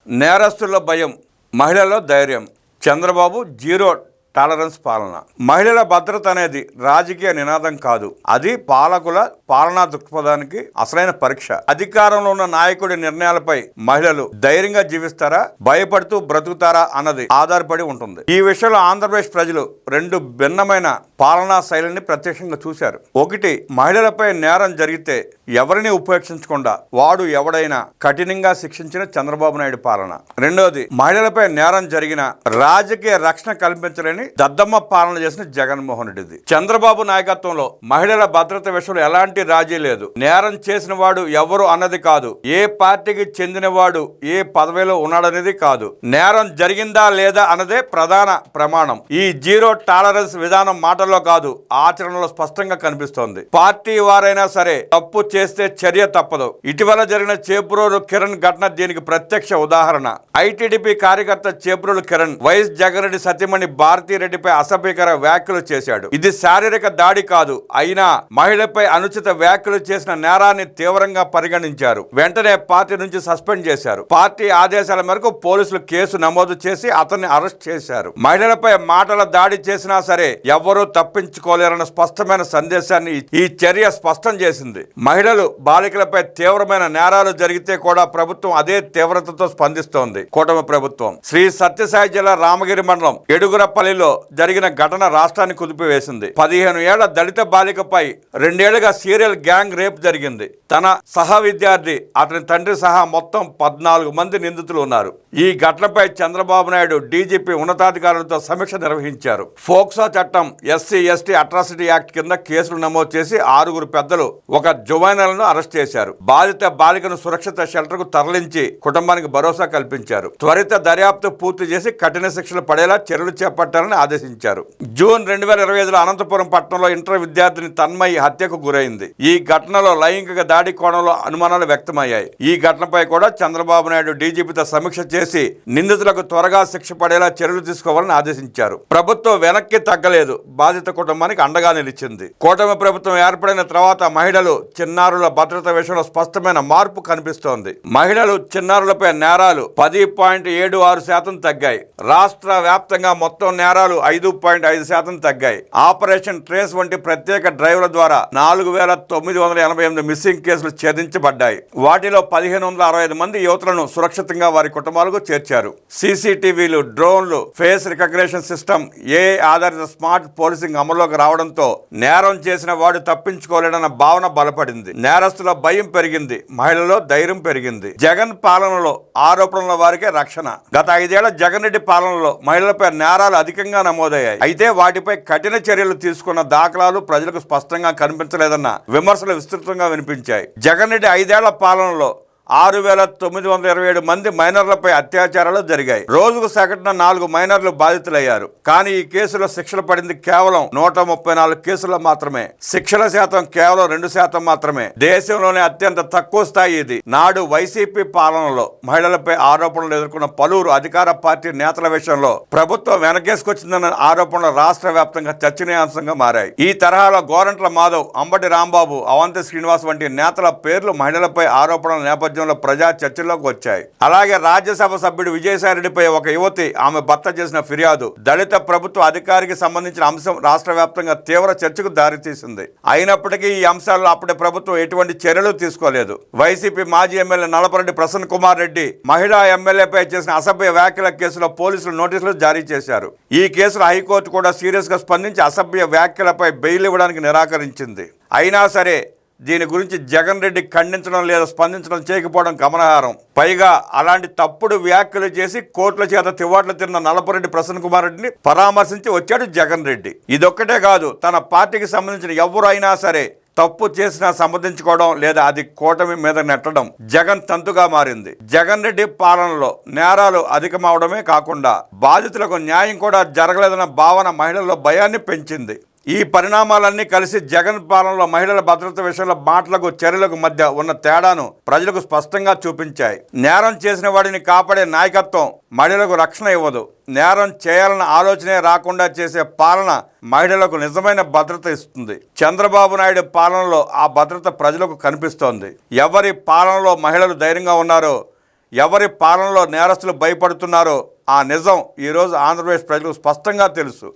నేరస్తుల భయం, మహిళల్లో ధైర్యం. చంద్రబాబు జీరో టాలరెన్స్ పాలన. మహిళల భద్రత అనేది రాజకీయ నినాదం కాదు, అది పాలకుల పాలనా దృక్పథానికి అసలైన పరీక్ష. అధికారంలో ఉన్న నాయకుడి నిర్ణయాలపై మహిళలు ధైర్యంగా జీవిస్తారా, భయపడుతూ బ్రతుకుతారా అన్నది ఆధారపడి ఉంటుంది. ఈ విషయంలో ఆంధ్రప్రదేశ్ ప్రజలు రెండు భిన్నమైన పాలనా శైలిని ప్రత్యక్షంగా చూశారు. ఒకటి, మహిళలపై నేరం జరిగితే ఎవరిని ఉపేక్షించకుండా వాడు ఎవడైనా కఠినంగా శిక్షించిన చంద్రబాబు నాయుడు పాలన. రెండోది, మహిళలపై నేరం జరిగిన రాజకీయ రక్షణ కల్పించలేని దద్దమ్మ పాలన చేసిన జగన్మోహన్ రెడ్డిది. చంద్రబాబు నాయకత్వంలో మహిళల భద్రత విషయంలో ఎలాంటి రాజీ లేదు. నేరం చేసిన వాడు ఎవరు అన్నది కాదు, ఏ పార్టీకి చెందినవాడు ఏ పదవిలో ఉన్నాడనేది కాదు, నేరం జరిగిందా లేదా అన్నదే ప్రధాన ప్రమాణం. ఈ జీరో టాలరెన్స్ విధానం మాటల్లో కాదు, ఆచరణలో స్పష్టంగా కనిపిస్తోంది. పార్టీ వారైనా సరే తప్పు చేస్తే చర్య తప్పదు. ఇటీవల జరిగిన చేబ్రోలు కిరణ్ ఘటన దీనికి ప్రత్యక్ష ఉదాహరణ. ఐటీడీపీ కార్యకర్త చేబ్రోలు కిరణ్ వైఎస్ జగన్ రెడ్డి సతీమణి భారతీరెడ్డిపై అసభ్యకర వ్యాఖ్యలు చేశాడు. ఇది శారీరక దాడి కాదు, అయినా మహిళపై అనుచిత వ్యాఖ్యలు చేసిన నేరాన్ని తీవ్రంగా పరిగణించారు. వెంటనే పార్టీ నుంచి సస్పెండ్ చేశారు. పార్టీ ఆదేశాల మేరకు పోలీసులు కేసు నమోదు చేసి అతన్ని అరెస్ట్ చేశారు. మహిళలపై మాటల దాడి చేసినా సరే ఎవ్వరూ తప్పించుకోలేరన్న స్పష్టమైన సందేశాన్ని ఈ చర్య స్పష్టం చేసింది. మహిళలు, బాలికలపై తీవ్రమైన నేరాలు జరిగితే కూడా ప్రభుత్వం అదే తీవ్రతతో స్పందిస్తోంది. కూటమి ప్రభుత్వం శ్రీ సత్యసాయి జిల్లా రామగిరి మండలం ఎడుగురపల్లిలో జరిగిన ఘటన రాష్ట్రాన్ని కుదిపివేసింది. 15 ఏళ్ల దళిత బాలికపై 2 ఏళ్లుగా సీరియల్ గ్యాంగ్ రేప్ జరిగింది. తన సహ విద్యార్థి, అతని తండ్రి సహా మొత్తం 14 మంది నిందితులు ఉన్నారు. ఈ ఘటనపై చంద్రబాబు నాయుడు డీజీపీ ఉన్నతాధికారులతో సమీక్ష నిర్వహించారు. ఫోక్సో చట్టం, ఎస్సీ ఎస్టీ అట్రాసిటీ యాక్ట్ కింద కేసులు నమోదు చేసి 6 పెద్దలు, 1 జువైనల్ను అరెస్ట్ చేశారు. బాధిత బాలికను సురక్షిత షెల్టర్కు తరలించి కుటుంబానికి భరోసా కల్పించారు. త్వరిత దర్యాప్తు పూర్తి చేసి కఠిన శిక్షలు పడేలా చర్యలు చేపట్టాలని ఆదేశించారు. జూన్ 2025లో అనంతపురం పట్టణంలో ఇంటర్ విద్యార్థిని తన్మయి హత్యకు గురైంది. ఈ ఘటనలో లైంగిక దాడి కోణంలో అనుమానాలు వ్యక్తమయ్యాయి. ఈ ఘటనపై కూడా చంద్రబాబు నాయుడు డీజీపీతో సమీక్ష చేసి నిందితులకు త్వరగా శిక్ష పడేలా చర్యలు తీసుకోవాలని ఆదేశించారు. ప్రభుత్వం వెనక్కి తగ్గలేదు, బాధిత కుటుంబానికి అండగా నిలిచింది. కూటమి ప్రభుత్వం ఏర్పడిన తర్వాత మహిళలు, చిన్నారుల భద్రత విషయంలో స్పష్టమైన మార్పు కనిపిస్తోంది. మహిళలు, చిన్నారులపై నేరాలు 10.76% తగ్గాయి. రాష్ట్ర వ్యాప్తంగా మొత్తం నేరాలు 5.5% తగ్గాయి. ఆపరేషన్ ట్రేస్ వంటి ప్రత్యేక డ్రైవ్ల ద్వారా 4,988 మిస్సింగ్ కేసులు ఛేదించబడ్డాయి. వాటిలో 1,565 మంది యువతులను సురక్షితంగా వారి కుటుంబాలకు చేర్చారు. సీసీటీవీలు, డ్రోన్లు, ఫేస్ రికగ్నిషన్ సిస్టమ్, ఏఐ ఆధారిత స్మార్ట్ పోలీసింగ్ అమల్లోకి రావడంతో నేరం చేసిన వాడు తప్పించుకోలేడన్న భావన బలపడింది. నేరస్తుల భయం పెరిగింది, మహిళల్లో ధైర్యం పెరిగింది. జగన్ పాలనలో ఆరోపణల వారికే రక్షణ. గత 5 ఏళ్ల జగన్ రెడ్డి పాలనలో మహిళలపై నేరాలు అధికంగా నమోదయ్యాయి. అయితే వాటిపై కఠిన చర్యలు తీసుకున్న దాఖలాలు ప్రజలకు స్పష్టంగా కనిపించలేదన్న విమర్శలు విస్తృతంగా వినిపించాయి. జగన్ రెడ్డి 5 ఏళ్ల పాలనలో 6,927 మంది మైనర్లపై అత్యాచారాలు జరిగాయి. రోజుకు సగటున 4 మైనర్లు బాధితులయ్యారు. కానీ ఈ కేసులో శిక్షలు పడింది కేవలం 134 కేసుల్లో మాత్రమే. శిక్షల శాతం కేవలం 2% మాత్రమే. దేశంలోనే అత్యంత తక్కువ స్థాయి ఇది. నాడు వైసీపీ పాలనలో మహిళలపై ఆరోపణలు ఎదుర్కొన్న పలువురు అధికార పార్టీ నేతల విషయంలో ప్రభుత్వం వెనకేసుకొచ్చిందన్న ఆరోపణలు రాష్ట్ర వ్యాప్తంగా చర్చనీయాంశంగా మారాయి. ఈ తరహాలో గోరంట్ల మాధవ్, అంబటి రాంబాబు, అవంతి శ్రీనివాస్ వంటి నేతల పేర్లు మహిళలపై ఆరోపణల నేపథ్యంలో ప్రజా చర్చల్లోకి వచ్చాయి. అలాగే రాజ్యసభ సభ్యుడు విజయసాయిరెడ్డిపై ఒక యువతి, ఆమె భర్త చేసిన ఫిర్యాదు, దళిత ప్రభుత్వ అధికారికి సంబంధించిన అంశం రాష్ట్ర వ్యాప్తంగా తీవ్ర చర్చకు దారితీసింది. అయినప్పటికీ ఈ అంశాల్లో అప్పటి ప్రభుత్వం ఎటువంటి చర్యలు తీసుకోలేదు. వైసీపీ మాజీ ఎమ్మెల్యే నలపరెడ్డి ప్రసన్న కుమార్ రెడ్డి మహిళా ఎమ్మెల్యేపై చేసిన అసభ్య వ్యాఖ్యల కేసులో పోలీసులు నోటీసులు జారీ చేశారు. ఈ కేసులో హైకోర్టు కూడా సీరియస్ గా స్పందించి అసభ్య వ్యాఖ్యలపై బెయిల్ ఇవ్వడానికి నిరాకరించింది. అయినా సరే దీని గురించి జగన్ రెడ్డి ఖండించడం లేదా స్పందించడం చేయకపోవడం గమనార్హం. పైగా అలాంటి తప్పుడు వ్యాఖ్యలు చేసి కోర్టుల చేత తివాట్లు తిన్న నలపరెడ్డి ప్రసన్న కుమార్ రెడ్డిని పరామర్శించి వచ్చాడు జగన్ రెడ్డి. ఇదొక్కటే కాదు, తన పార్టీకి సంబంధించిన ఎవరు అయినా సరే తప్పు చేసినా సంబంధించుకోవడం లేదా అది కూటమి మీద నెట్టడం జగన్ తంతుగా మారింది. జగన్ రెడ్డి పాలనలో నేరాలు అధికమవడమే కాకుండా బాధితులకు న్యాయం కూడా జరగలేదన్న భావన మహిళల్లో భయాన్ని పెంచింది. ఈ పరిణామాలన్నీ కలిసి జగన్ పాలనలో మహిళల భద్రత విషయంలో మాటలకు చర్యలకు మధ్య ఉన్న తేడాను ప్రజలకు స్పష్టంగా చూపించాయి. నేరం చేసిన వాడిని కాపాడే నాయకత్వం మహిళలకు రక్షణ ఇవ్వదు. నేరం చేయాలన్న ఆలోచనే రాకుండా చేసే పాలన మహిళలకు నిజమైన భద్రత ఇస్తుంది. చంద్రబాబు నాయుడు పాలనలో ఆ భద్రత ప్రజలకు కనిపిస్తోంది. ఎవరి పాలనలో మహిళలు ధైర్యంగా ఉన్నారో, ఎవరి పాలనలో నేరస్తులు భయపడుతున్నారో ఆ నిజం ఈరోజు ఆంధ్రప్రదేశ్ ప్రజలకు స్పష్టంగా తెలుసు.